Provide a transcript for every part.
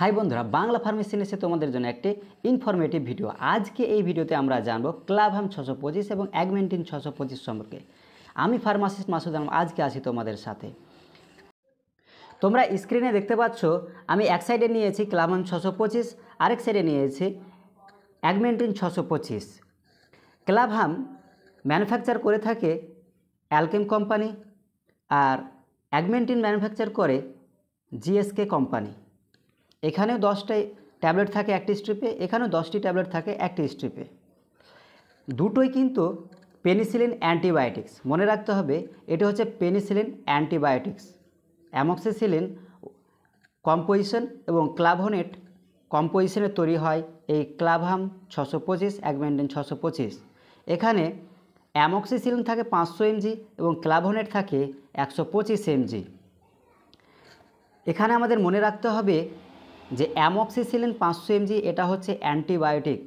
High বন্ধুরা, Bangla pharmacy নিয়ে তোমাদের জন্য একটি ইনফরমেটিভ ভিডিও। আজকে এই ভিডিওতে আমরা জানবো ক্লাভাম 625 এবং অ্যাগমেন্টিন 625 সম্পর্কে। আমি ফার্মাসিস্ট মাসুদ আলম আজকে আছি তোমাদের সাথে। তোমরা স্ক্রিনে দেখতে পাচ্ছ আমি এক সাইডে নিয়েছি ক্লাভাম 625, আরেক সাইডে নিয়েছি অ্যাগমেন্টিন 625। ক্লাভাম ম্যানুফ্যাকচার করে থাকে অ্যালকেম কোম্পানি, আর অ্যাগমেন্টিন ম্যানুফ্যাকচার করে জিএসকে কোম্পানি। এখানেও 10টা ট্যাবলেট থাকে একটি স্ট্রিপে, এখানেও 10টি ট্যাবলেট থাকে একটি স্ট্রিপে। দুটোই কিন্তু পেনিসিলিন অ্যান্টিবায়োটিক্স। মনে রাখতে হবে এটা হচ্ছে পেনিসিলিন অ্যান্টিবায়োটিক্স। অ্যামক্সিসিলিন কম্পোজিশন এবং ক্লাভোনেট কম্পোজিশনে তৈরি হয় এই ক্লাভাম 625, অ্যাগমেন্টিন 625। এখানে অ্যামক্সিসিলিন থাকে 500 mg এবং ক্লাভোনেট থাকে 125 mg। এখানে আমাদের মনে রাখতে হবে যে অ্যামক্সিসিলিন 500 mg এটা হচ্ছে অ্যান্টিবায়োটিক,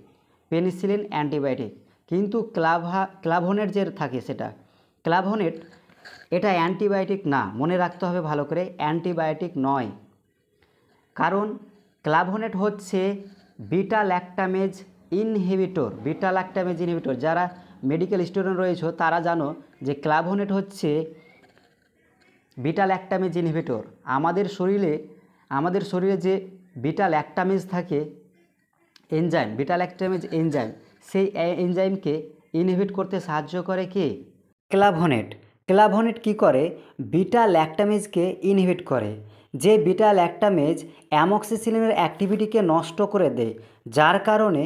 পেনিসিলিন অ্যান্টিবায়োটিক, কিন্তু ক্লাভোনেট যে থাকে সেটা ক্লাভোনেট এটা অ্যান্টিবায়োটিক না। মনে রাখতে হবে ভালো করে, অ্যান্টিবায়োটিক নয়। কারণ ক্লাভোনেট হচ্ছে বিটা ল্যাকটামেজ ইনহিবিটর। যারা মেডিকেল স্টুডেন্ট রয়েছে তারা জানো যে ক্লাভোনেট হচ্ছে বিটা ল্যাকটামেজ ইনহিবিটর। আমাদের শরীরে যে বিটা ল্যাকটামেজ থাকে এনজাইম, বিটা ল্যাকটামেজ এনজাইম, সেই এনজাইমকে ইনহিবিট করতে সাহায্য করে কে? ক্লাভোনেট কী করে? বিটা ল্যাকটামেজকে ইনহিবিট করে। যে বিটা ল্যাকটামেজ অ্যামক্সিসিলিনের অ্যাক্টিভিটিকে নষ্ট করে দেয়, যার কারণে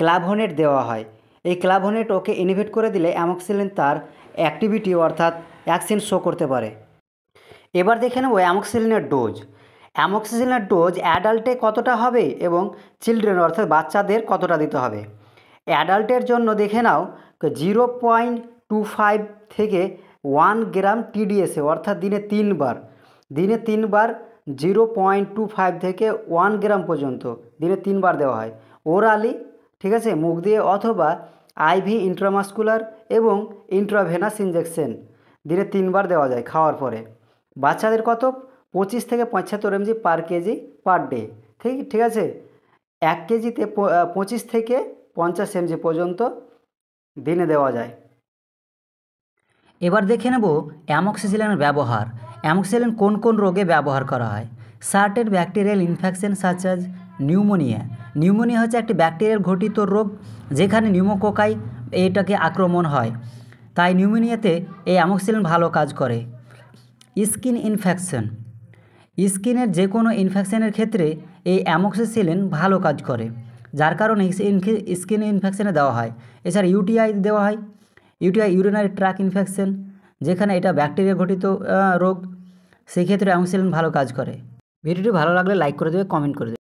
ক্লাভোনেট দেওয়া হয়। এই ক্লাভোনেট ওকে ইনহিবিট করে দিলে অ্যামক্সিসিলিন তার অ্যাক্টিভিটি অর্থাৎ অ্যাকশন শো করতে পারে। এবার দেখে নেব অ্যামক্সিসিলিনের ডোজ। অ্যামক্সিসিলিনের ডোজ অ্যাডাল্টে কতটা হবে এবং চিলড্রেন অর্থাৎ বাচ্চাদের কতটা দিতে হবে। অ্যাডাল্টের জন্য দেখে নাও 0.25 থেকে 1 গ্রাম TDSA অর্থাৎ দিনে 3 বার 0.25 থেকে 1 গ্রাম পর্যন্ত দিনে 3 বার দেওয়া হয় ওরালি, ঠিক আছে, মুখ দিয়ে, অথবা আইভি ইন্ট্রামাসকুলার এবং ইন্ট্রাভেনাস ইনজেকশন দিনে 3 বার দেওয়া যায় খাওয়ার পরে। বাচ্চাদের কত? 25 থেকে 75 mg পার কেজি পার ডে। ঠিক আছে, 1 কেজিতে 25 থেকে 50 mg পর্যন্ত দিনে দেওয়া যায়। এবার দেখে নেব অ্যামক্সিসিলিনের ব্যবহার। অ্যামক্সিসিলিন কোন কোন রোগে ব্যবহার করা হয়? Certain bacterial infection such as pneumonia হচ্ছে একটি ব্যাকটেরিয়াল ঘটিত রোগ, যেখানে নিউমোকোকাই এটাকে আক্রমণ হয়, তাই নিউমোনিয়াতে এই অ্যামক্সিসিলিন ভালো কাজ করে। স্কিন ইনফেকশন, স্কিনের যে কোনো ইনফেকশনের ক্ষেত্রে এই অ্যামক্সিসিলিন ভালো কাজ করে, যার কারণে স্কিন ইনফেকশনে দেওয়া হয়। এছাড়া ইউটিআই দেওয়া হয়, ইউরিনারি ট্র্যাক ইনফেকশন, যেখানে এটা ব্যাকটেরিয়া ঘটিত রোগ, সেই ক্ষেত্রে অ্যামক্সিসিলিন ভালো কাজ করে। ভিডিওটি ভালো লাগলে লাইক করে দেবে, কমেন্ট করে দেবে।